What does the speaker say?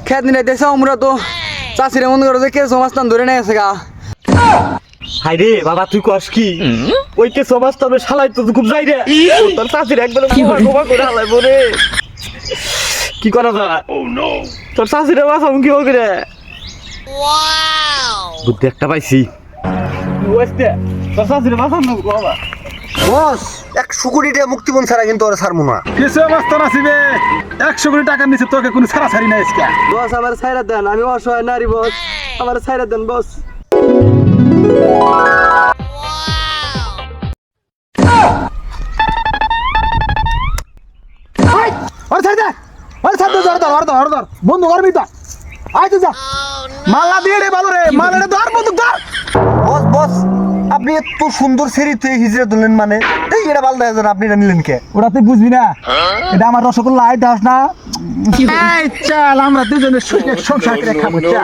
খেত নিয়ে দেখছে আমরা তো চাষিরে মনে করো যে কে সমাজটান ধরে নিয়ে গেছে গা। হাই রে বাবা তুই কস কি ওই কে সমাজ তবে শালাই তো খুব যাই রে তোর চাষির একবার গোবা করে হালাই বলে কি করা যায় তোর চাষিরে বাঁচাম কি হোক রে বুদ্ধি একটা পাইছি তোর চাষিরে বাঁচাম না বাবা বস 100 কোটি টাকা মুক্তিপণ ছাড়া কিন্তু ওরা ছাড়বো না। কিছু অবস্থা নাসিবে 100 কোটি টাকার নিচে তোকে কোনো ছাড়াছাড়ি নাই আজকে। বস আমার ছাইরা দেন, আমি অসহায় নারী বস, আমার ছাইরা দেন বস। ওরে ছাড় দে, ওরে ছাড় দে, ধর বন্ধু করবি তো আয় তুই যা মাল্লা দিয়ে রে ভালো রে মাল রে ধর বন্ধু ধর। বস বস আপনি এত সুন্দর সেরিতে হিজড়ে দিলেন মানে এই এটা ভালো দেখা যায় আপনি এটা নিলেন কে? ওরা তুই বুঝবি না এটা আমার রসগোল্লা আয় দাস না। এই চল আমরা দুজনে সংসার করে খাবো চল।